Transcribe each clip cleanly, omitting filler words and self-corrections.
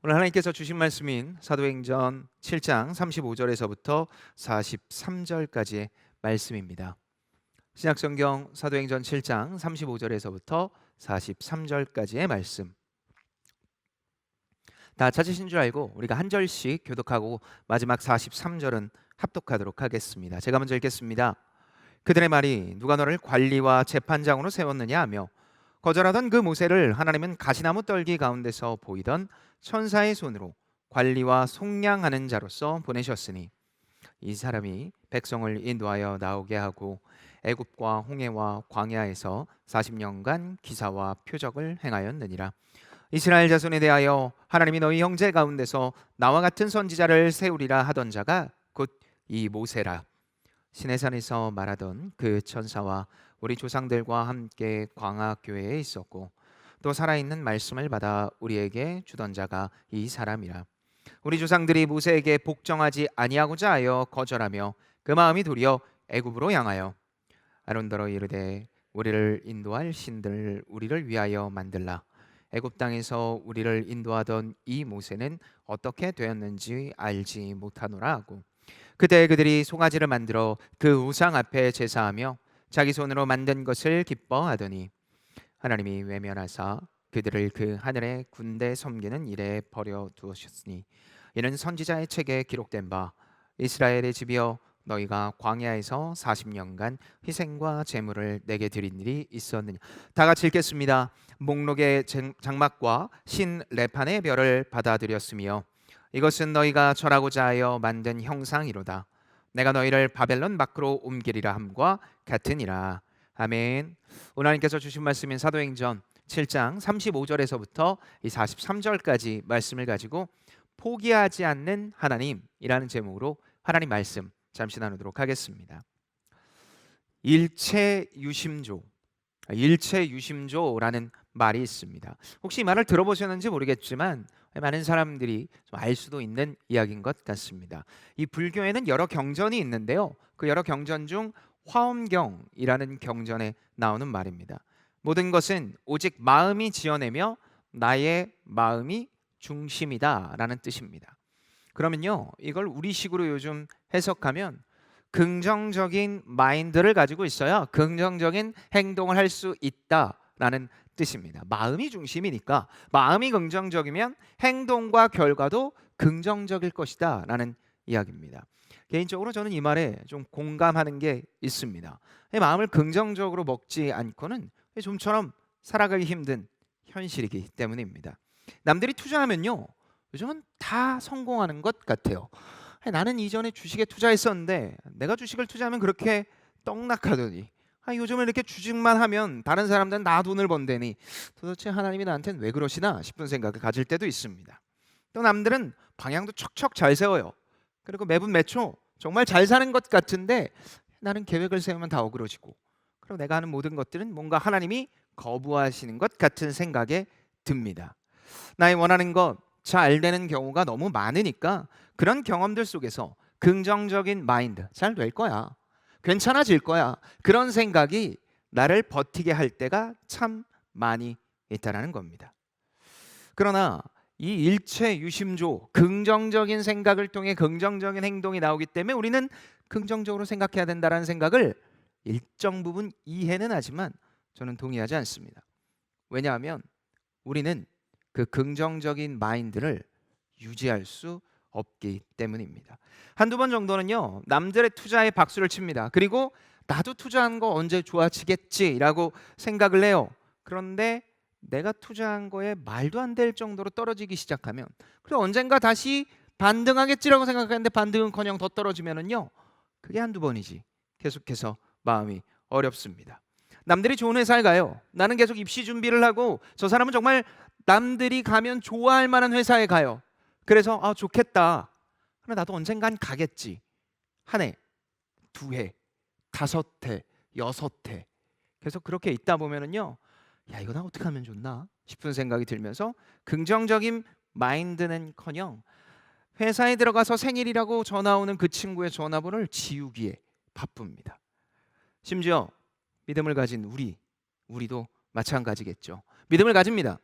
오늘 하나님께서 주신 말씀인 사도행전 7장 35절에서부터 43절까지의 말씀입니다. 신약성경 사도행전 7장 35절에서부터 43절까지의 말씀. 다 찾으신 줄 알고 우리가 한 절씩 교독하고 마지막 43절은 합독하도록 하겠습니다. 제가 먼저 읽겠습니다. 그들의 말이 누가 너를 관리와 재판장으로 세웠느냐 하며 거절하던 그 모세를 하나님은 가시나무 떨기 가운데서 보이던 천사의 손으로 관리와 속량하는 자로서 보내셨으니 이 사람이 백성을 인도하여 나오게 하고 애굽과 홍해와 광야에서 40년간 기사와 표적을 행하였느니라. 이스라엘 자손에 대하여 하나님이 너희 형제 가운데서 나와 같은 선지자를 세우리라 하던 자가 곧 이 모세라. 시내산에서 말하던 그 천사와 우리 조상들과 함께 광야교회에 있었고 또 살아있는 말씀을 받아 우리에게 주던 자가 이 사람이라. 우리 조상들이 모세에게 복종하지 아니하고자 하여 거절하며 그 마음이 도리어 애굽으로 향하여 아론더러 이르되 우리를 인도할 신들 우리를 위하여 만들라. 애굽 땅에서 우리를 인도하던 이 모세는 어떻게 되었는지 알지 못하노라 하고 그때 그들이 송아지를 만들어 그 우상 앞에 제사하며 자기 손으로 만든 것을 기뻐하더니 하나님이 외면하사 그들을 그 하늘의 군대 섬기는 일에 버려 두었으니 이는 선지자의 책에 기록된 바 이스라엘의 집이여 너희가 광야에서 40년간 희생과 제물을 내게 드린 일이 있었느냐. 다 같이 읽겠습니다. 목록의 장막과 신 레판의 별을 받아들였으며 이것은 너희가 절하고자 하여 만든 형상이로다. 내가 너희를 바벨론 밖으로 옮기리라 함과 같으니라. 아멘. 오늘 하나님께서 주신 말씀인 사도행전 7장 35절에서부터 이 43절까지 말씀을 가지고 포기하지 않는 하나님이라는 제목으로 하나님 말씀 잠시 나누도록 하겠습니다. 일체유심조, 일체유심조라는 말이 있습니다. 혹시 이 말을 들어보셨는지 모르겠지만 많은 사람들이 좀 알 수도 있는 이야기인 것 같습니다. 이 불교에는 여러 경전이 있는데요. 그 여러 경전 중 화엄경이라는 경전에 나오는 말입니다. 모든 것은 오직 마음이 지어내며 나의 마음이 중심이다라는 뜻입니다. 그러면요, 이걸 우리식으로 요즘 해석하면 긍정적인 마인드를 가지고 있어야 긍정적인 행동을 할 수 있다라는 뜻입니다. 마음이 중심이니까 마음이 긍정적이면 행동과 결과도 긍정적일 것이다 라는 이야기입니다. 개인적으로 저는 이 말에 좀 공감하는 게 있습니다. 마음을 긍정적으로 먹지 않고는 좀처럼 살아가기 힘든 현실이기 때문입니다. 남들이 투자하면요, 요즘은 다 성공하는 것 같아요. 나는 이전에 주식에 투자했었는데 내가 주식을 투자하면 그렇게 떡락하더니 요즘은 이렇게 주식만 하면 다른 사람들은 나 돈을 번다니 도대체 하나님이 나한테는 왜 그러시나 싶은 생각을 가질 때도 있습니다. 또 남들은 방향도 척척 잘 세워요. 그리고 매분 매초 정말 잘 사는 것 같은데 나는 계획을 세우면 다 어그러지고 그리고 내가 하는 모든 것들은 뭔가 하나님이 거부하시는 것 같은 생각에 듭니다. 나의 원하는 것 잘 되는 경우가 너무 많으니까 그런 경험들 속에서 긍정적인 마인드, 잘 될 거야, 괜찮아질 거야, 그런 생각이 나를 버티게 할 때가 참 많이 있다는 겁니다. 그러나 이 일체유심조, 긍정적인 생각을 통해 긍정적인 행동이 나오기 때문에 우리는 긍정적으로 생각해야 된다는 생각을 일정 부분 이해는 하지만 저는 동의하지 않습니다. 왜냐하면 우리는 그 긍정적인 마인드를 유지할 수 없기 때문입니다. 한두 번 정도는요, 남들의 투자에 박수를 칩니다. 그리고 나도 투자한 거 언제 좋아지겠지라고 생각을 해요. 그런데 내가 투자한 거에 말도 안 될 정도로 떨어지기 시작하면 그래 언젠가 다시 반등하겠지라고 생각하는데 반등은커녕 더 떨어지면은요, 그게 한두 번이지 계속해서 마음이 어렵습니다. 남들이 좋은 회사에 가요. 나는 계속 입시 준비를 하고 저 사람은 정말 남들이 가면 좋아할 만한 회사에 가요. 그래서 좋겠다. 그래 나도 언젠간 가겠지. 한 해, 두 해, 다섯 해, 여섯 해 계속 그렇게 있다 보면은요, 야 이거 나 어떻게 하면 좋나 싶은 생각이 들면서 긍정적인 마인드는커녕 회사에 들어가서 생일이라고 전화 오는 그 친구의 전화번호를 지우기에 바쁩니다. 심지어 믿음을 가진 우리도 마찬가지겠죠. 믿음을 가집니다.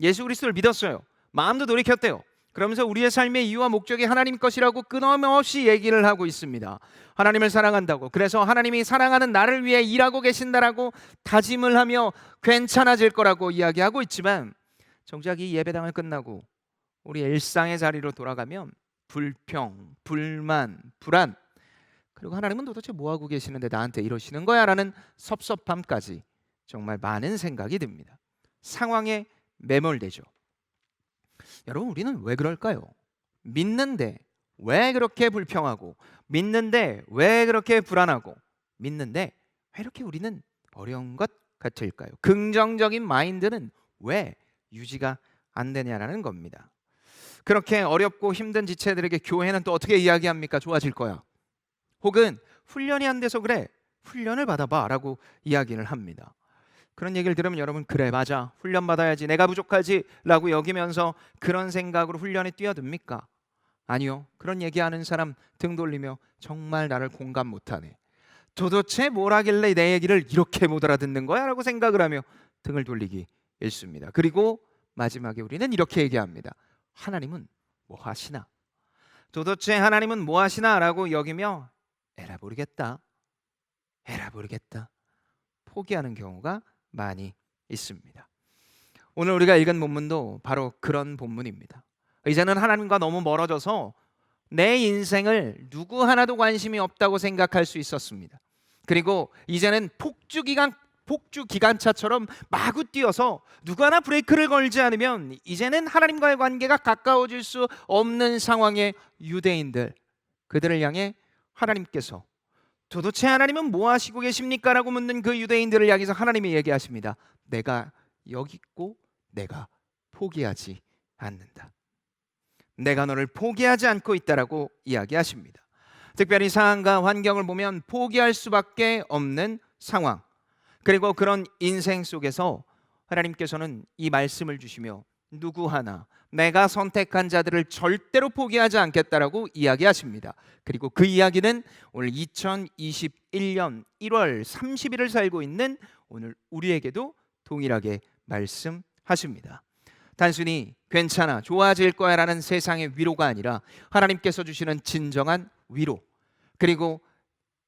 예수 그리스도를 믿었어요. 마음도 돌이켰대요. 그러면서 우리의 삶의 이유와 목적이 하나님 것이라고 끊임없이 얘기를 하고 있습니다. 하나님을 사랑한다고, 그래서 하나님이 사랑하는 나를 위해 일하고 계신다라고 다짐을 하며 괜찮아질 거라고 이야기하고 있지만, 정작 이 예배당을 끝나고 우리 일상의 자리로 돌아가면 불평, 불만, 불안, 그리고 하나님은 도대체 뭐하고 계시는데 나한테 이러시는 거야? 라는 섭섭함까지 정말 많은 생각이 듭니다. 상황에 매몰되죠. 여러분, 우리는 왜 그럴까요? 믿는데 왜 그렇게 불평하고, 믿는데 왜 그렇게 불안하고, 믿는데 왜 이렇게 우리는 어려운 것 같을까요? 긍정적인 마인드는 왜 유지가 안 되냐라는 겁니다. 그렇게 어렵고 힘든 지체들에게 교회는 또 어떻게 이야기합니까? 좋아질 거야. 혹은 훈련이 안 돼서 그래, 훈련을 받아봐 라고 이야기를 합니다. 그런 얘기를 들으면 여러분, 그래 맞아, 훈련 받아야지, 내가 부족하지 라고 여기면서 그런 생각으로 훈련에 뛰어듭니까? 아니요. 그런 얘기하는 사람 등 돌리며 정말 나를 공감 못하네, 도대체 뭘 하길래 내 얘기를 이렇게 못 알아듣는 거야? 라고 생각을 하며 등을 돌리기 일쑤입니다. 그리고 마지막에 우리는 이렇게 얘기합니다. 하나님은 뭐 하시나? 도대체 하나님은 뭐 하시나? 라고 여기며 에라 모르겠다, 에라 모르겠다, 포기하는 경우가 많이 있습니다. 오늘 우리가 읽은 본문도 바로 그런 본문입니다. 이제는 하나님과 너무 멀어져서 내 인생을 누구 하나도 관심이 없다고 생각할 수 있었습니다. 그리고 이제는 폭주 기관차처럼 마구 뛰어서 누구 하나 브레이크를 걸지 않으면 이제는 하나님과의 관계가 가까워질 수 없는 상황의 유대인들, 그들을 향해 하나님께서 도대체 하나님은 뭐 하시고 계십니까? 라고 묻는 그 유대인들을 향해서 하나님이 얘기하십니다. 내가 여기 있고 내가 포기하지 않는다. 내가 너를 포기하지 않고 있다라고 이야기하십니다. 특별히 상황과 환경을 보면 포기할 수밖에 없는 상황, 그리고 그런 인생 속에서 하나님께서는 이 말씀을 주시며 누구 하나 내가 선택한 자들을 절대로 포기하지 않겠다라고 이야기하십니다. 그리고 그 이야기는 오늘 2021년 1월 30일을 살고 있는 오늘 우리에게도 동일하게 말씀하십니다. 단순히 괜찮아, 좋아질 거야 라는 세상의 위로가 아니라 하나님께서 주시는 진정한 위로, 그리고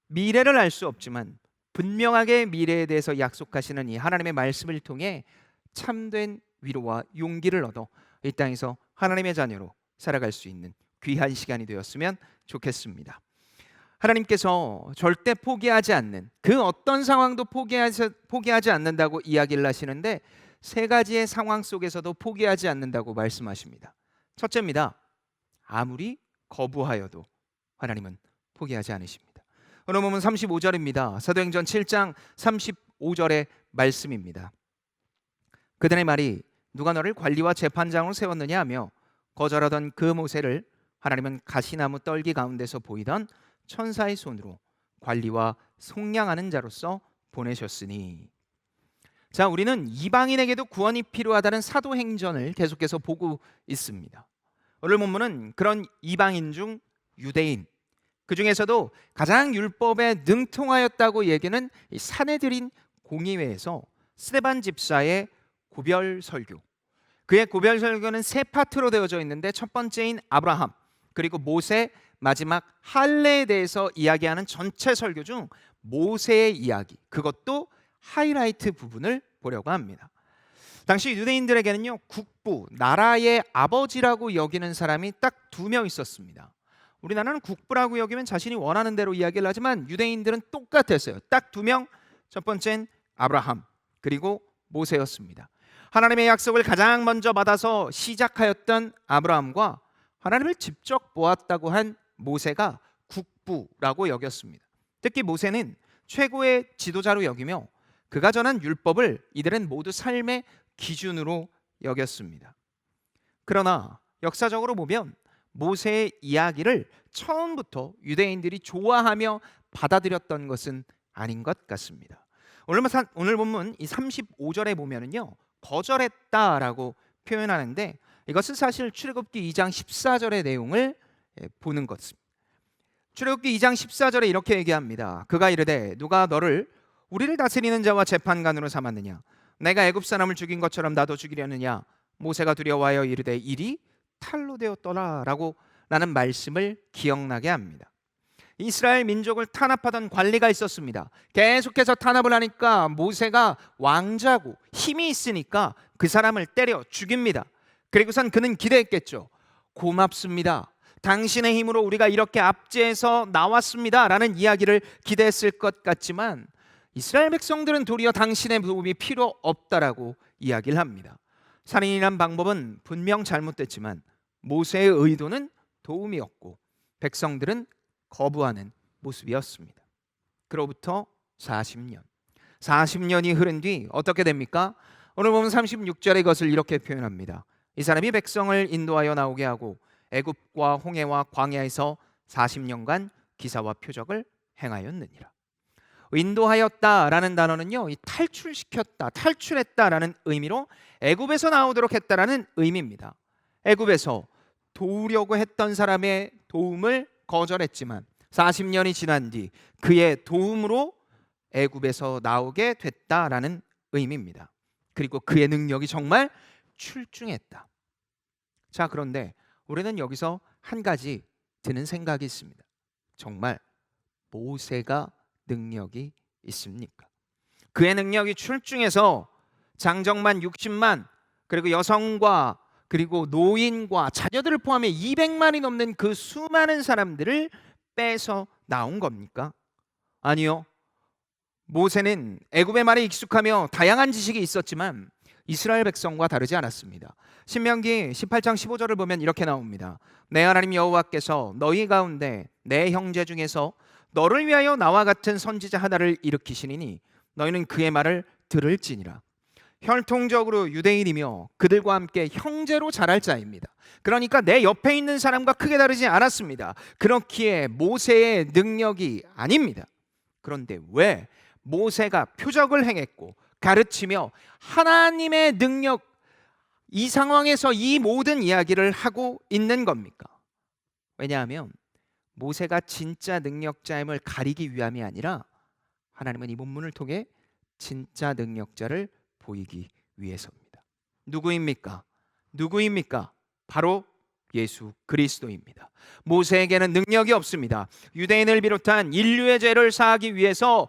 미래를 알 수 없지만 분명하게 미래에 대해서 약속하시는 이 하나님의 말씀을 통해 참된 위로와 용기를 얻어 이 땅에서 하나님의 자녀로 살아갈 수 있는 귀한 시간이 되었으면 좋겠습니다. 하나님께서 절대 포기하지 않는, 그 어떤 상황도 포기하지 않는다고 이야기를 하시는데 세 가지의 상황 속에서도 포기하지 않는다고 말씀하십니다. 첫째입니다. 아무리 거부하여도 하나님은 포기하지 않으십니다. 오늘 보면 35절입니다. 사도행전 7장 35절의 말씀입니다. 그들의 말이 누가 너를 관리와 재판장으로 세웠느냐 하며 거절하던 그 모세를 하나님은 가시나무 떨기 가운데서 보이던 천사의 손으로 관리와 속량하는 자로서 보내셨으니. 자, 우리는 이방인에게도 구원이 필요하다는 사도행전을 계속해서 보고 있습니다. 오늘 본문은 그런 이방인 중 유대인, 그 중에서도 가장 율법에 능통하였다고 얘기는 이 산헤드린 공의회에서 스데반 집사의 고별 설교, 그의 고별 설교는 세 파트로 되어져 있는데 첫 번째인 아브라함, 그리고 모세, 마지막 할례에 대해서 이야기하는 전체 설교 중 모세의 이야기, 그것도 하이라이트 부분을 보려고 합니다. 당시 유대인들에게는요, 국부, 나라의 아버지라고 여기는 사람이 딱 2명 있었습니다. 우리나라는 국부라고 여기면 자신이 원하는 대로 이야기를 하지만 유대인들은 똑같았어요. 딱 2명, 첫 번째는 아브라함, 그리고 모세였습니다. 하나님의 약속을 가장 먼저 받아서 시작하였던 아브라함과 하나님을 직접 보았다고 한 모세가 국부라고 여겼습니다. 특히 모세는 최고의 지도자로 여기며 그가 전한 율법을 이들은 모두 삶의 기준으로 여겼습니다. 그러나 역사적으로 보면 모세의 이야기를 처음부터 유대인들이 좋아하며 받아들였던 것은 아닌 것 같습니다. 오늘 본문 이 35절에 보면은요, 거절했다라고 표현하는데 이것은 사실 출애굽기 2장 14절의 내용을 보는 것입니다. 출애굽기 2장 14절에 이렇게 얘기합니다. 그가 이르되 누가 너를 우리를 다스리는 자와 재판관으로 삼았느냐? 내가 애굽 사람을 죽인 것처럼 나도 죽이려느냐? 모세가 두려워하여 이르되 일이 탈로 되었더라라고 라는 말씀을 기억나게 합니다. 이스라엘 민족을 탄압하던 관리가 있었습니다. 계속해서 탄압을 하니까 모세가 왕자고 힘이 있으니까 그 사람을 때려 죽입니다. 그리고선 그는 기대했겠죠. 고맙습니다. 당신의 힘으로 우리가 이렇게 압제해서 나왔습니다 라는 이야기를 기대했을 것 같지만 이스라엘 백성들은 도리어 당신의 도움이 필요 없다라고 이야기를 합니다. 살인이란 방법은 분명 잘못됐지만 모세의 의도는 도움이었고 백성들은 거부하는 모습이었습니다. 그로부터 40년이 흐른 뒤 어떻게 됩니까? 오늘 보면 36절의 것을 이렇게 표현합니다. 이 사람이 백성을 인도하여 나오게 하고 애굽과 홍해와 광야에서 40년간 기사와 표적을 행하였느니라. 인도하였다라는 단어는요, 이 탈출시켰다, 탈출했다라는 의미로 애굽에서 나오도록 했다라는 의미입니다. 애굽에서 도우려고 했던 사람의 도움을 거절했지만 40년이 지난 뒤 그의 도움으로 애굽에서 나오게 됐다라는 의미입니다. 그리고 그의 능력이 정말 출중했다. 자, 그런데 우리는 여기서 한 가지 드는 생각이 있습니다. 정말 모세가 능력이 있습니까? 그의 능력이 출중해서 장정만 60만 그리고 여성과 그리고 노인과 자녀들을 포함해 200만이 넘는 그 수많은 사람들을 빼서 나온 겁니까? 아니요. 모세는 애굽의 말에 익숙하며 다양한 지식이 있었지만 이스라엘 백성과 다르지 않았습니다. 신명기 18장 15절을 보면 이렇게 나옵니다. 내 하나님 여호와께서 너희 가운데 내 형제 중에서 너를 위하여 나와 같은 선지자 하나를 일으키시니 너희는 그의 말을 들을지니라. 혈통적으로 유대인이며 그들과 함께 형제로 자랄 자입니다. 그러니까 내 옆에 있는 사람과 크게 다르지 않았습니다. 그렇기에 모세의 능력이 아닙니다. 그런데 왜 모세가 표적을 행했고 가르치며 하나님의 능력, 이 상황에서 이 모든 이야기를 하고 있는 겁니까? 왜냐하면 모세가 진짜 능력자임을 가리기 위함이 아니라 하나님은 이 본문을 통해 진짜 능력자를 보이기 위해서입니다. 누구입니까? 바로 예수 그리스도입니다. 모세에게는 능력이 없습니다. 유대인을 비롯한 인류의 죄를 사하기 위해서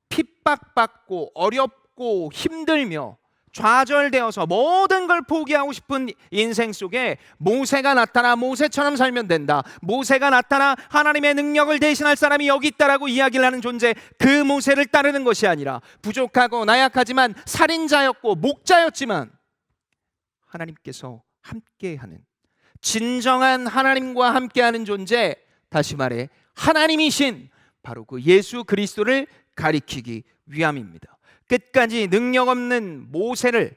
핍박받고 어렵고 힘들며 좌절되어서 모든 걸 포기하고 싶은 인생 속에 모세가 나타나 모세처럼 살면 된다. 모세가 나타나 하나님의 능력을 대신할 사람이 여기 있다라고 이야기를 하는 존재, 그 모세를 따르는 것이 아니라 부족하고 나약하지만 살인자였고 목자였지만 하나님께서 함께하는, 진정한 하나님과 함께하는 존재, 다시 말해 하나님이신 바로 그 예수 그리스도를 가리키기 위함입니다. 끝까지 능력 없는 모세를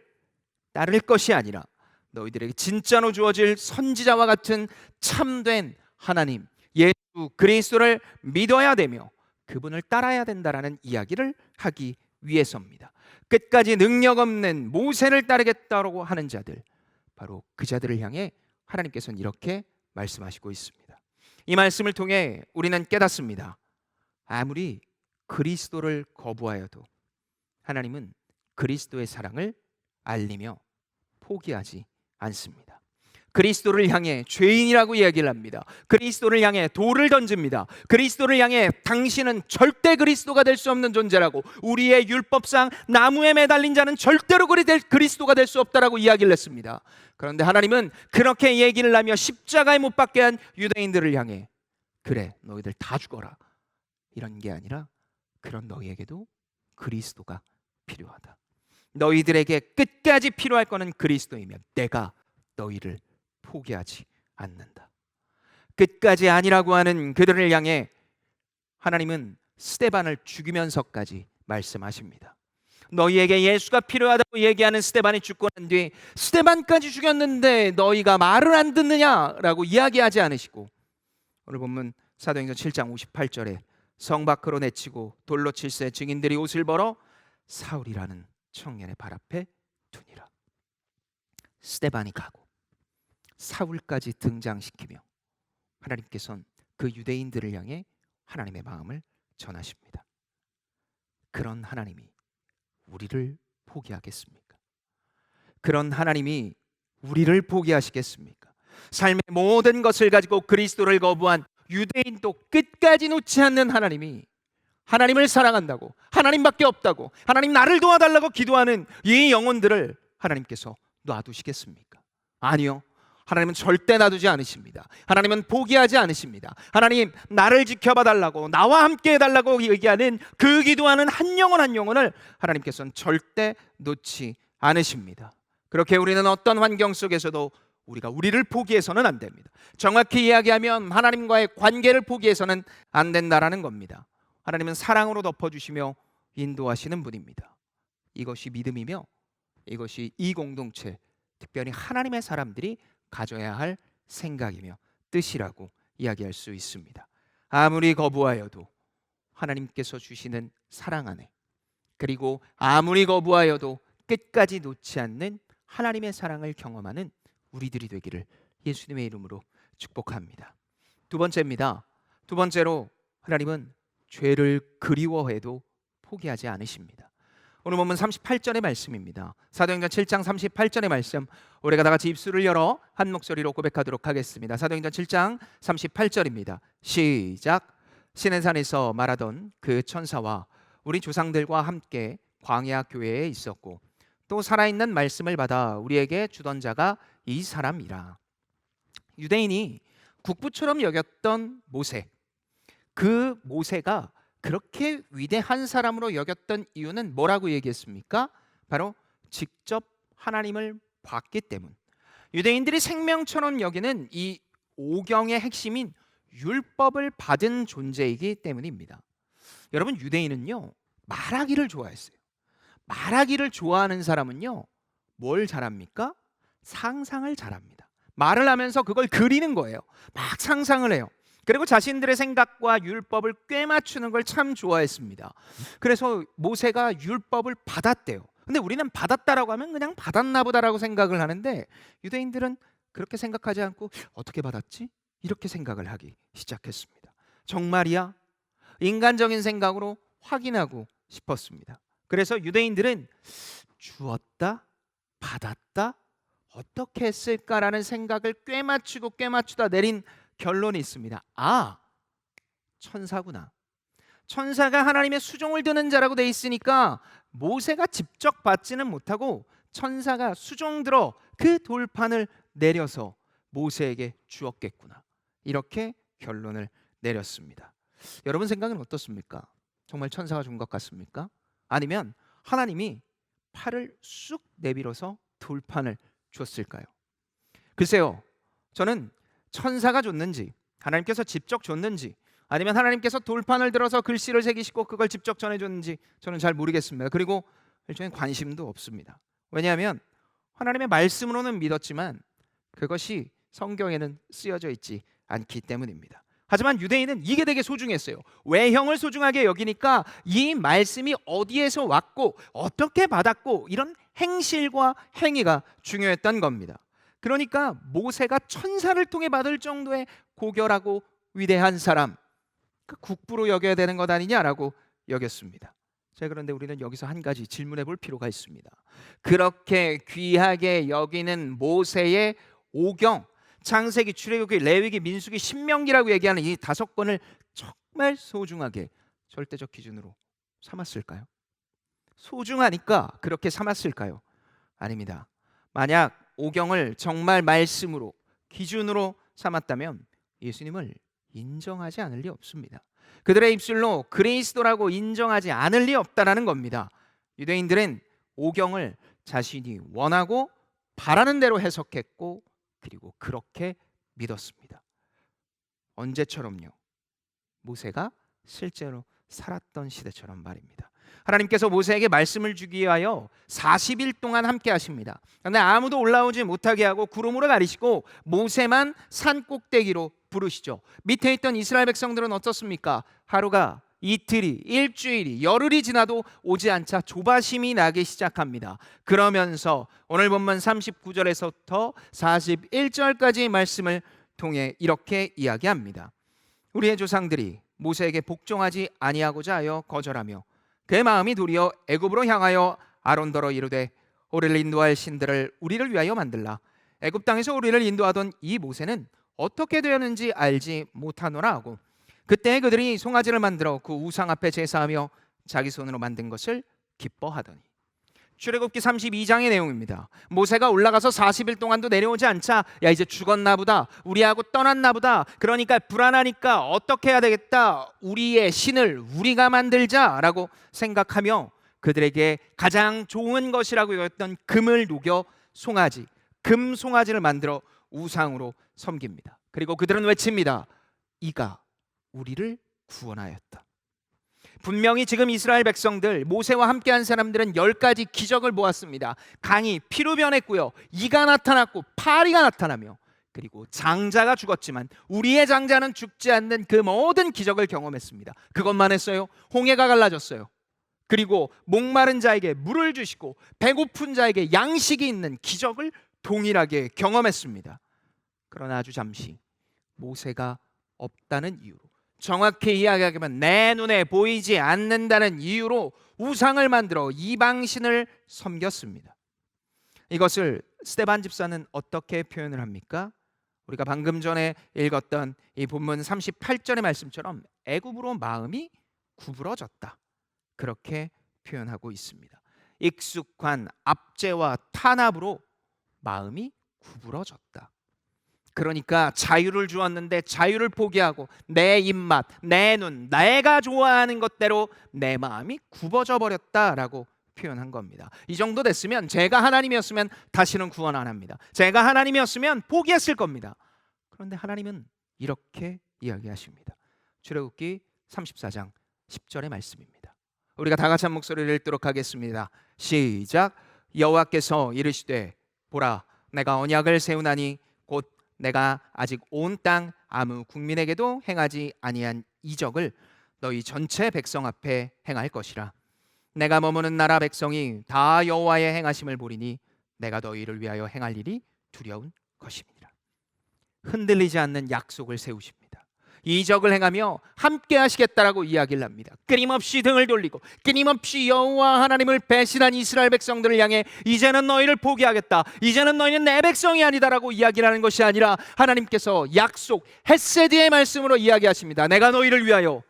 따를 것이 아니라 너희들에게 진짜로 주어질 선지자와 같은 참된 하나님 예수 그리스도를 믿어야 되며 그분을 따라야 된다라는 이야기를 하기 위해서입니다. 끝까지 능력 없는 모세를 따르겠다고 하는 자들, 바로 그 자들을 향해 하나님께서는 이렇게 말씀하시고 있습니다. 이 말씀을 통해 우리는 깨닫습니다. 아무리 그리스도를 거부하여도 하나님은 그리스도의 사랑을 알리며 포기하지 않습니다. 그리스도를 향해 죄인이라고 이야기를 합니다. 그리스도를 향해 돌을 던집니다. 그리스도를 향해 당신은 절대 그리스도가 될 수 없는 존재라고, 우리의 율법상 나무에 매달린 자는 절대로 그리스도가 될 수 없다라고 이야기를 했습니다. 그런데 하나님은 그렇게 얘기를 하며 십자가에 못 박게 한 유대인들을 향해 그래 너희들 다 죽어라 이런 게 아니라, 그런 너희에게도 그리스도가 필요하다. 너희들에게 끝까지 필요할 거는 그리스도이며 내가 너희를 포기하지 않는다. 끝까지 아니라고 하는 그들을 향해 하나님은 스데반을 죽이면서까지 말씀하십니다. 너희에게 예수가 필요하다고 얘기하는 스데반이 죽고 난 뒤 스데반까지 죽였는데 너희가 말을 안 듣느냐라고 이야기하지 않으시고, 오늘 본문 사도행전 7장 58절에 성 밖으로 내치고 돌로 칠세 증인들이 옷을 벌어 사울이라는 청년의 발 앞에 두니라. 스데반이 가고 사울까지 등장시키며 하나님께서는 그 유대인들을 향해 하나님의 마음을 전하십니다. 그런 하나님이 우리를 포기하겠습니까? 그런 하나님이 우리를 포기하시겠습니까? 삶의 모든 것을 가지고 그리스도를 거부한 유대인도 끝까지 놓지 않는 하나님이 하나님을 사랑한다고, 하나님밖에 없다고, 하나님 나를 도와달라고 기도하는 이 영혼들을 하나님께서 놔두시겠습니까? 아니요. 하나님은 절대 놔두지 않으십니다. 하나님은 포기하지 않으십니다. 하나님 나를 지켜봐 달라고, 나와 함께 해달라고 얘기하는 그 기도하는 한 영혼 한 영혼을 하나님께서는 절대 놓지 않으십니다. 그렇게 우리는 어떤 환경 속에서도 우리가 우리를 포기해서는 안 됩니다. 정확히 이야기하면 하나님과의 관계를 포기해서는 안 된다라는 겁니다. 하나님은 사랑으로 덮어주시며 인도하시는 분입니다. 이것이 믿음이며 이것이 이 공동체, 특별히 하나님의 사람들이 가져야 할 생각이며 뜻이라고 이야기할 수 있습니다. 아무리 거부하여도 하나님께서 주시는 사랑 안에, 그리고 아무리 거부하여도 끝까지 놓지 않는 하나님의 사랑을 경험하는 우리들이 되기를 예수님의 이름으로 축복합니다. 두 번째입니다. 두 번째로 하나님은 죄를 그리워해도 포기하지 않으십니다. 오늘 본문 38절의 말씀입니다. 사도행전 7장 38절의 말씀, 우리가 다 같이 입술을 열어 한 목소리로 고백하도록 하겠습니다. 사도행전 7장 38절입니다. 시작. 신의 산에서 말하던 그 천사와 우리 조상들과 함께 광야 교회에 있었고 또 살아있는 말씀을 받아 우리에게 주던 자가 이 사람이라. 유대인이 국부처럼 여겼던 모세, 그 모세가 그렇게 위대한 사람으로 여겼던 이유는 뭐라고 얘기했습니까? 바로 직접 하나님을 봤기 때문. 유대인들이 생명처럼 여기는 이 오경의 핵심인 율법을 받은 존재이기 때문입니다. 여러분, 유대인은요 말하기를 좋아했어요. 말하기를 좋아하는 사람은요 뭘 잘합니까? 상상을 잘합니다. 말을 하면서 그걸 그리는 거예요. 막 상상을 해요. 그리고 자신들의 생각과 율법을 꿰맞추는 걸 참 좋아했습니다. 그래서 모세가 율법을 받았대요. 근데 우리는 받았다라고 하면 그냥 받았나 보다라고 생각을 하는데 유대인들은 그렇게 생각하지 않고 어떻게 받았지? 이렇게 생각을 하기 시작했습니다. 정말이야? 인간적인 생각으로 확인하고 싶었습니다. 그래서 유대인들은 주었다? 받았다? 어떻게 했을까라는 생각을 꿰맞추다 내린 결론이 있습니다. 아, 천사구나. 천사가 하나님의 수종을 드는 자라고 돼 있으니까 모세가 직접 받지는 못하고 천사가 수종 들어 그 돌판을 내려서 모세에게 주었겠구나. 이렇게 결론을 내렸습니다. 여러분 생각은 어떻습니까? 정말 천사가 준 것 같습니까? 아니면 하나님이 팔을 쑥 내밀어서 돌판을 줬을까요? 글쎄요, 저는 천사가 줬는지 하나님께서 직접 줬는지 아니면 하나님께서 돌판을 들어서 글씨를 새기시고 그걸 직접 전해줬는지 저는 잘 모르겠습니다. 그리고 일종의 관심도 없습니다. 왜냐하면 하나님의 말씀으로는 믿었지만 그것이 성경에는 쓰여져 있지 않기 때문입니다. 하지만 유대인은 이게 되게 소중했어요. 외형을 소중하게 여기니까 이 말씀이 어디에서 왔고 어떻게 받았고 이런 행실과 행위가 중요했던 겁니다. 그러니까 모세가 천사를 통해 받을 정도의 고결하고 위대한 사람, 그 국부로 여겨야 되는 것 아니냐라고 여겼습니다. 자, 그런데 우리는 여기서 한 가지 질문해 볼 필요가 있습니다. 그렇게 귀하게 여기는 모세의 오경, 창세기, 출애굽기, 레위기, 민수기, 신명기라고 얘기하는 이 5권을 정말 소중하게 절대적 기준으로 삼았을까요? 소중하니까 그렇게 삼았을까요? 아닙니다. 만약 오경을 정말 말씀으로 기준으로 삼았다면 예수님을 인정하지 않을 리 없습니다. 그들의 입술로 그리스도라고 인정하지 않을 리 없다라는 겁니다. 유대인들은 오경을 자신이 원하고 바라는 대로 해석했고 그리고 그렇게 믿었습니다. 언제처럼요? 모세가 실제로 살았던 시대처럼 말입니다. 하나님께서 모세에게 말씀을 주기 위하여 40일 동안 함께 하십니다. 그런데 아무도 올라오지 못하게 하고 구름으로 가리시고 모세만 산 꼭대기로 부르시죠. 밑에 있던 이스라엘 백성들은 어떻습니까? 하루가, 이틀이, 일주일이, 열흘이 지나도 오지 않자 조바심이 나기 시작합니다. 그러면서 오늘 본문 39절에서부터 41절까지 말씀을 통해 이렇게 이야기합니다. 우리의 조상들이 모세에게 복종하지 아니하고자 하여 거절하며 그의 마음이 도리어 애굽으로 향하여 아론더러 이르되 우리를 인도할 신들을 우리를 위하여 만들라. 애굽 땅에서 우리를 인도하던 이 모세는 어떻게 되었는지 알지 못하노라 하고, 그때 그들이 송아지를 만들어 그 우상 앞에 제사하며 자기 손으로 만든 것을 기뻐하더니. 출애굽기 32장의 내용입니다. 모세가 올라가서 40일 동안도 내려오지 않자, 야 이제 죽었나 보다, 우리하고 떠났나 보다, 그러니까 불안하니까 어떻게 해야 되겠다, 우리의 신을 우리가 만들자라고 생각하며 그들에게 가장 좋은 것이라고 여겼던 금을 녹여 송아지, 금 송아지를 만들어 우상으로 섬깁니다. 그리고 그들은 외칩니다. 이가 우리를 구원하였다. 분명히 지금 이스라엘 백성들, 모세와 함께한 사람들은 10가지 기적을 보았습니다. 강이 피로 변했고요, 이가 나타났고 파리가 나타나며, 그리고 장자가 죽었지만 우리의 장자는 죽지 않는 그 모든 기적을 경험했습니다. 그것만 했어요? 홍해가 갈라졌어요. 그리고 목마른 자에게 물을 주시고 배고픈 자에게 양식이 있는 기적을 동일하게 경험했습니다. 그러나 아주 잠시 모세가 없다는 이유로, 정확히 이야기하면 내 눈에 보이지 않는다는 이유로 우상을 만들어 이방신을 섬겼습니다. 이것을 스데반 집사는 어떻게 표현을 합니까? 우리가 방금 전에 읽었던 이 본문 38절의 말씀처럼 애굽으로 마음이 구부러졌다, 그렇게 표현하고 있습니다. 익숙한 압제와 탄압으로 마음이 구부러졌다. 그러니까 자유를 주었는데 자유를 포기하고 내 입맛, 내 눈, 내가 좋아하는 것대로 내 마음이 굽어져 버렸다라고 표현한 겁니다. 이 정도 됐으면, 제가 하나님이었으면 다시는 구원 안 합니다. 제가 하나님이었으면 포기했을 겁니다. 그런데 하나님은 이렇게 이야기하십니다. 출애굽기 34장 10절의 말씀입니다. 우리가 다 같이 한 목소리를 읽도록 하겠습니다. 시작. 여호와께서 이르시되 보라, 내가 언약을 세우나니 곧 내가 아직 온 땅 아무 국민에게도 행하지 아니한 이적을 너희 전체 백성 앞에 행할 것이라. 내가 머무는 나라 백성이 다 여호와의 행하심을 보리니 내가 너희를 위하여 행할 일이 두려운 것입니다. 흔들리지 않는 약속을 세우십니다. 이적을 행하며 함께 하시겠다라고 이야기를 합니다. 끊임없이 등을 돌리고 끊임없이 여호와 하나님을 배신한 이스라엘 백성들을 향해 이제는 너희를 포기하겠다, 이제는 너희는 내 백성이 아니다라고 이야기를 하는 것이 아니라, 하나님께서 약속 헤세드의 말씀으로 이야기하십니다. 내가 너희를 위하여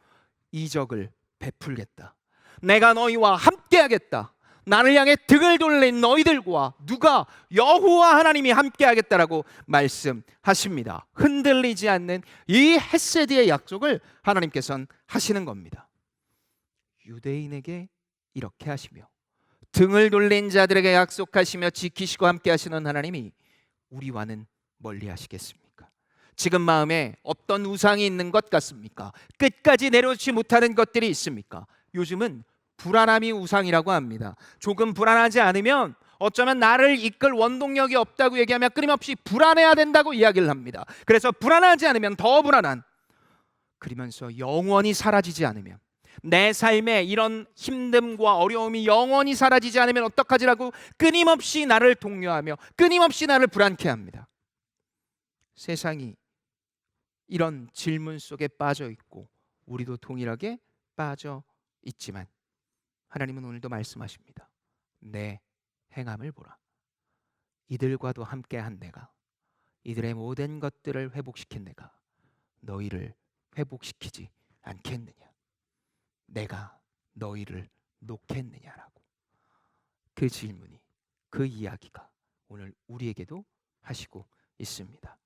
이적을 베풀겠다, 내가 너희와 함께 하겠다, 나를 향해 등을 돌린 너희들과 누가? 여호와 하나님이 함께 하겠다라고 말씀하십니다. 흔들리지 않는 이 헤세드의 약속을 하나님께서는 하시는 겁니다. 유대인에게 이렇게 하시며 등을 돌린 자들에게 약속하시며 지키시고 함께 하시는 하나님이 우리와는 멀리 하시겠습니까? 지금 마음에 어떤 우상이 있는 것 같습니까? 끝까지 내려오지 못하는 것들이 있습니까? 요즘은 불안함이 우상이라고 합니다. 조금 불안하지 않으면 어쩌면 나를 이끌 원동력이 없다고 얘기하며 끊임없이 불안해야 된다고 이야기를 합니다. 그래서 불안하지 않으면 더 불안한, 그러면서 영원히 사라지지 않으면, 내 삶에 이런 힘듦과 어려움이 영원히 사라지지 않으면 어떡하지라고 끊임없이 나를 독려하며 끊임없이 나를 불안케 합니다. 세상이 이런 질문 속에 빠져 있고 우리도 동일하게 빠져 있지만 하나님은 오늘도 말씀하십니다. 내 행함을 보라. 이들과도 함께한 내가, 이들의 모든 것들을 회복시킨 내가 너희를 회복시키지 않겠느냐? 내가 너희를 놓겠느냐라고. 그 질문이, 그 이야기가 오늘 우리에게도 하시고 있습니다.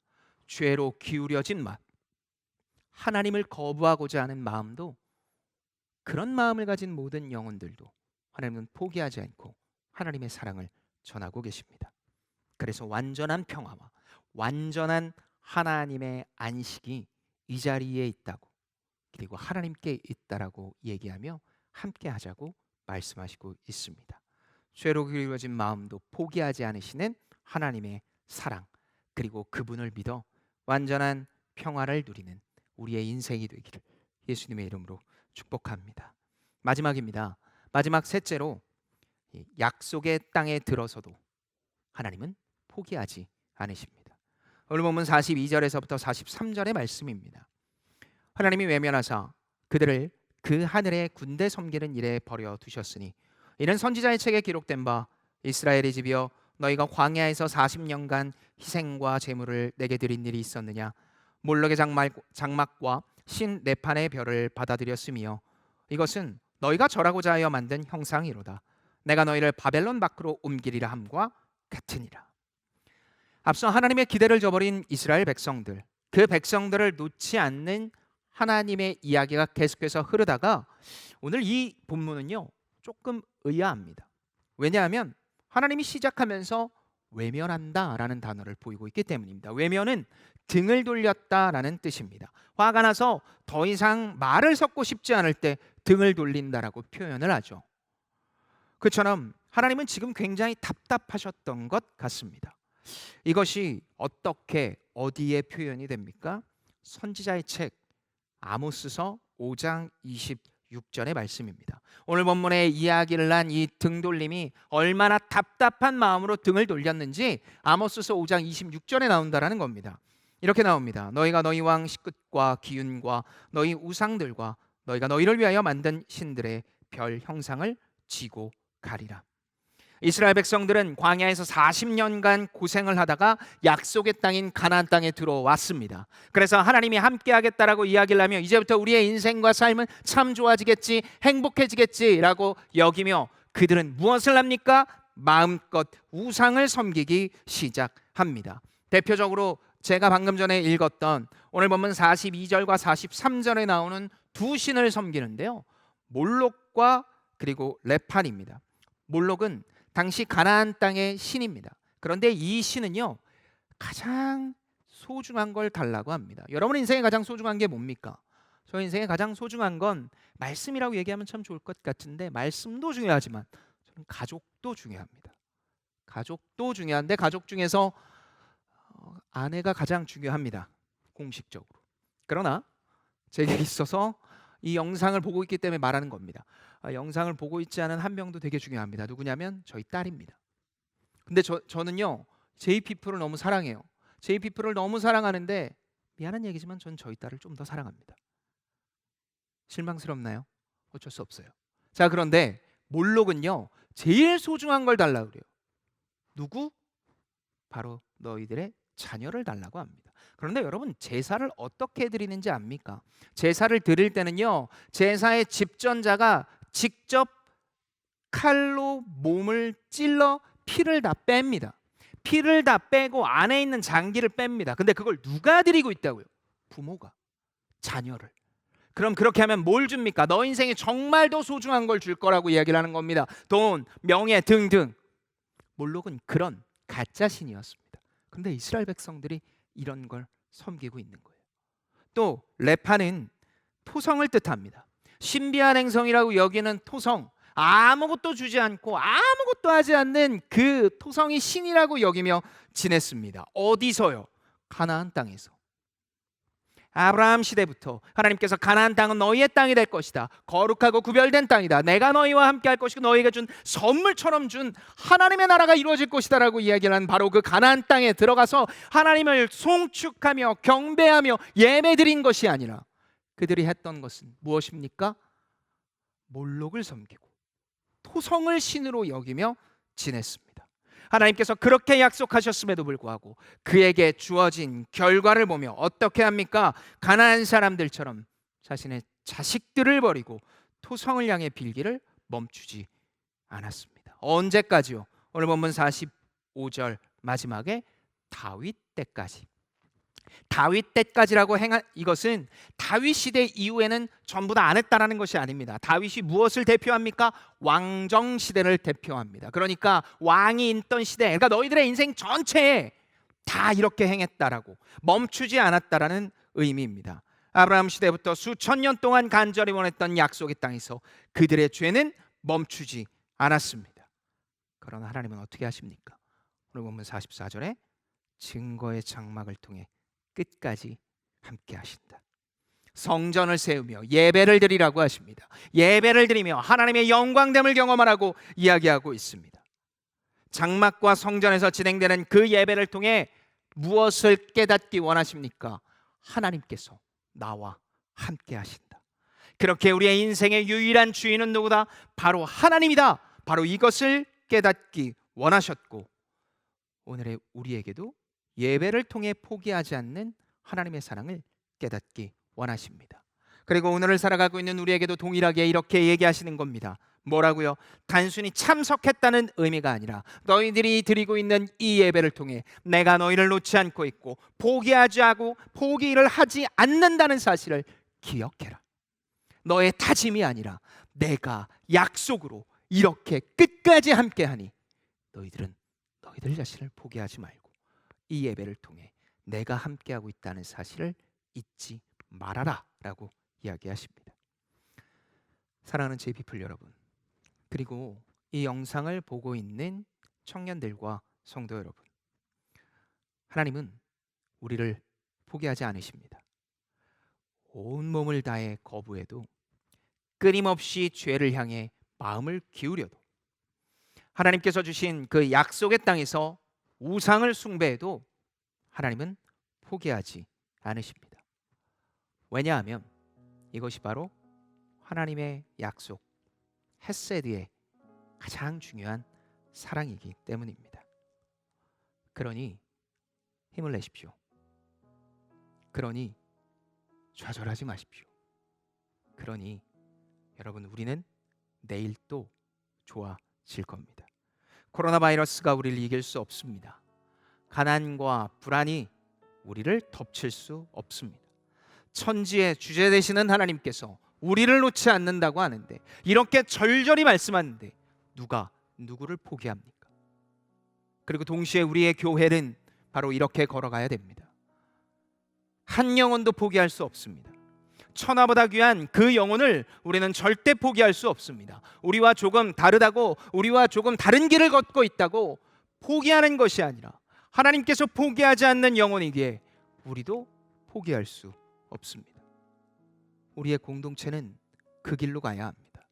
죄로 기울여진 마음, 하나님을 거부하고자 하는 마음도, 그런 마음을 가진 모든 영혼들도 하나님은 포기하지 않고 하나님의 사랑을 전하고 계십니다. 그래서 완전한 평화와 완전한 하나님의 안식이 이 자리에 있다고, 그리고 하나님께 있다라고 얘기하며 함께 하자고 말씀하시고 있습니다. 죄로 기울어진 마음도 포기하지 않으시는 하나님의 사랑, 그리고 그분을 믿어 완전한 평화를 누리는 우리의 인생이 되기를 예수님의 이름으로 축복합니다. 마지막입니다. 마지막 셋째로, 약속의 땅에 들어서도 하나님은 포기하지 않으십니다. 오늘 본문 42절에서부터 43절의 말씀입니다. 하나님이 외면하사 그들을 그 하늘의 군대 섬기는 일에 버려 두셨으니 이는 선지자의 책에 기록된 바 이스라엘의 집이여 너희가 광야에서 40년간 희생과 제물을 내게 드린 일이 있었느냐? 몰록의 장막과 신 네판의 별을 받아들였으며 이것은 너희가 절하고자 하여 만든 형상이로다. 내가 너희를 바벨론 밖으로 옮기리라 함과 같으니라. 앞서 하나님의 기대를 저버린 이스라엘 백성들, 그 백성들을 놓지 않는 하나님의 이야기가 계속해서 흐르다가 오늘 이 본문은요 조금 의아합니다. 왜냐하면 하나님이 시작하면서 외면한다라는 단어를 보이고 있기 때문입니다. 외면은 등을 돌렸다라는 뜻입니다. 화가 나서 더 이상 말을 섞고 싶지 않을 때 등을 돌린다라고 표현을 하죠. 그처럼 하나님은 지금 굉장히 답답하셨던 것 같습니다. 이것이 어떻게 어디에 표현이 됩니까? 선지자의 책 아모스서 5장 26절의 말씀입니다. 오늘 본문의 이야기를 한 이 등돌림이 얼마나 답답한 마음으로 등을 돌렸는지 아모스서 5장 26절에 나온다라는 겁니다. 이렇게 나옵니다. 너희가 너희 왕 식굿과 기윤과 너희 우상들과 너희가 너희를 위하여 만든 신들의 별 형상을 지고 가리라. 이스라엘 백성들은 광야에서 40년간 고생을 하다가 약속의 땅인 가나안 땅에 들어왔습니다. 그래서 하나님이 함께 하겠다라고 이야기를 하며 이제부터 우리의 인생과 삶은 참 좋아지겠지, 행복해지겠지라고 여기며 그들은 무엇을 합니까? 마음껏 우상을 섬기기 시작합니다. 대표적으로 제가 방금 전에 읽었던 오늘 본문 42절과 43절에 나오는 두 신을 섬기는데요, 몰록과 그리고 레판입니다. 몰록은 당시 가나안 땅의 신입니다. 그런데 이 신은요 가장 소중한 걸 달라고 합니다. 여러분 인생에 가장 소중한 게 뭡니까? 저 인생에 가장 소중한 건 말씀이라고 얘기하면 참 좋을 것 같은데 말씀도 중요하지만 저는 가족도 중요합니다. 가족도 중요한데 가족 중에서 아내가 가장 중요합니다. 공식적으로. 그러나 제게 있어서 이 영상을 보고 있기 때문에 말하는 겁니다. 영상을 보고 있지 않은 한 명도 되게 중요합니다. 누구냐면 저희 딸입니다. 근데 저는요 JPP를 너무 사랑해요. JPP를 너무 사랑하는데 미안한 얘기지만 저는 저희 딸을 좀 더 사랑합니다. 실망스럽나요? 어쩔 수 없어요. 자, 그런데 몰록은요 제일 소중한 걸 달라고 그래요. 누구? 바로 너희들의 자녀를 달라고 합니다. 그런데 여러분 제사를 어떻게 드리는지 압니까? 제사를 드릴 때는요 제사의 집전자가 직접 칼로 몸을 찔러 피를 다 뺍니다. 피를 다 빼고 안에 있는 장기를 뺍니다. 근데 그걸 누가 드리고 있다고요? 부모가 자녀를. 그럼 그렇게 하면 뭘 줍니까? 너 인생에 정말 더 소중한 걸 줄 거라고 이야기를 하는 겁니다. 돈, 명예 등등. 몰록은 그런 가짜 신이었습니다. 근데 이스라엘 백성들이 이런 걸 섬기고 있는 거예요. 또 레파는 토성을 뜻합니다. 신비한 행성이라고 여기는 토성, 아무것도 주지 않고 아무것도 하지 않는 그 토성이 신이라고 여기며 지냈습니다. 어디서요? 가나안 땅에서. 아브라함 시대부터 하나님께서 가나안 땅은 너희의 땅이 될 것이다. 거룩하고 구별된 땅이다. 내가 너희와 함께 할 것이고 너희에게 준 선물처럼 준 하나님의 나라가 이루어질 것이다 라고 이야기를 한 바로 그 가나안 땅에 들어가서 하나님을 송축하며 경배하며 예배드린 것이 아니라 그들이 했던 것은 무엇입니까? 몰록을 섬기고 토성을 신으로 여기며 지냈습니다. 하나님께서 그렇게 약속하셨음에도 불구하고 그에게 주어진 결과를 보며 어떻게 합니까? 가나안 사람들처럼 자신의 자식들을 버리고 토성을 향해 빌기를 멈추지 않았습니다. 언제까지요? 오늘 본문 45절 마지막에 다윗 때까지. 다윗 때까지라고 행한 이것은 다윗 시대 이후에는 전부 다 안 했다라는 것이 아닙니다. 다윗이 무엇을 대표합니까? 왕정 시대를 대표합니다. 그러니까 왕이 있던 시대, 그러니까 너희들의 인생 전체에 다 이렇게 행했다라고 멈추지 않았다라는 의미입니다. 아브라함 시대부터 수천 년 동안 간절히 원했던 약속의 땅에서 그들의 죄는 멈추지 않았습니다. 그러나 하나님은 어떻게 하십니까? 오늘 보면 44절에 증거의 장막을 통해 끝까지 함께 하신다. 성전을 세우며 예배를 드리라고 하십니다. 예배를 드리며 하나님의 영광됨을 경험하라고 이야기하고 있습니다. 장막과 성전에서 진행되는 그 예배를 통해 무엇을 깨닫기 원하십니까? 하나님께서 나와 함께 하신다. 그렇게 우리의 인생의 유일한 주인은 누구다? 바로 하나님이다. 바로 이것을 깨닫기 원하셨고 오늘의 우리에게도 예배를 통해 포기하지 않는 하나님의 사랑을 깨닫기 원하십니다. 그리고 오늘을 살아가고 있는 우리에게도 동일하게 이렇게 얘기하시는 겁니다. 뭐라고요? 단순히 참석했다는 의미가 아니라 너희들이 드리고 있는 이 예배를 통해 내가 너희를 놓지 않고 있고 포기하지 않고 포기를 하지 않는다는 사실을 기억해라. 너의 다짐이 아니라 내가 약속으로 이렇게 끝까지 함께하니 너희들은 너희들 자신을 포기하지 말고 이 예배를 통해 내가 함께하고 있다는 사실을 잊지 말아라 라고 이야기하십니다. 사랑하는 JP풀 여러분, 그리고 이 영상을 보고 있는 청년들과 성도 여러분, 하나님은 우리를 포기하지 않으십니다. 온몸을 다해 거부해도 끊임없이 죄를 향해 마음을 기울여도 하나님께서 주신 그 약속의 땅에서 우상을 숭배해도 하나님은 포기하지 않으십니다. 왜냐하면 이것이 바로 하나님의 약속 헤세드의 가장 중요한 사랑이기 때문입니다. 그러니 힘을 내십시오. 그러니 좌절하지 마십시오. 그러니 여러분, 우리는 내일 또 좋아질 겁니다. 코로나 바이러스가 우리를 이길 수 없습니다. 가난과 불안이 우리를 덮칠 수 없습니다. 천지의 주제 되시는 하나님께서 우리를 놓지 않는다고 하는데, 이렇게 절절히 말씀하는데 누가 누구를 포기합니까? 그리고 동시에 우리의 교회는 바로 이렇게 걸어가야 됩니다. 한 영혼도 포기할 수 없습니다. 천하보다 귀한 그 영혼을 우리는 절대 포기할 수 없습니다. 우리와 조금 다르다고, 우리와 조금 다른 길을 걷고 있다고 포기하는 것이 아니라 하나님께서 포기하지 않는 영혼이기에 우리도 포기할 수 없습니다. 우리의 공동체는 그 길로 가야 합니다.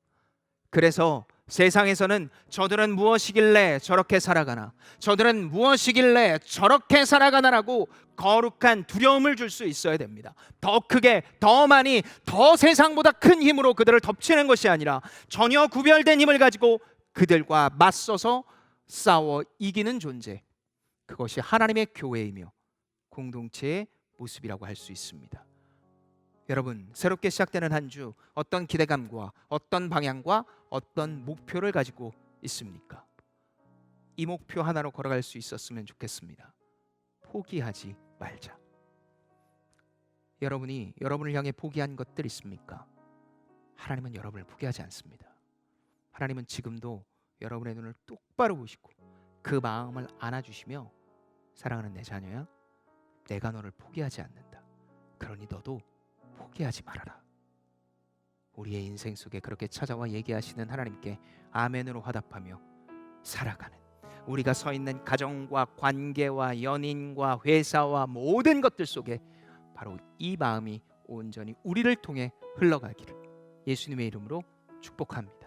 그래서 세상에서는 저들은 무엇이길래 저렇게 살아가나, 저들은 무엇이길래 저렇게 살아가나라고 거룩한 두려움을 줄 수 있어야 됩니다. 더 크게, 더 많이, 더 세상보다 큰 힘으로 그들을 덮치는 것이 아니라 전혀 구별된 힘을 가지고 그들과 맞서서 싸워 이기는 존재, 그것이 하나님의 교회이며 공동체의 모습이라고 할 수 있습니다. 여러분, 새롭게 시작되는 한 주 어떤 기대감과 어떤 방향과 어떤 목표를 가지고 있습니까? 이 목표 하나로 걸어갈 수 있었으면 좋겠습니다. 포기하지 말자. 여러분이 여러분을 향해 포기한 것들 있습니까? 하나님은 여러분을 포기하지 않습니다. 하나님은 지금도 여러분의 눈을 똑바로 보시고 그 마음을 안아주시며, 사랑하는 내 자녀야, 내가 너를 포기하지 않는다. 그러니 너도 포기하지 말아라. 우리의 인생 속에 그렇게 찾아와 얘기하시는 하나님께 아멘으로 화답하며 살아가는, 우리가 서 있는 가정과 관계와 연인과 회사와 모든 것들 속에 바로 이 마음이 온전히 우리를 통해 흘러가기를 예수님의 이름으로 축복합니다.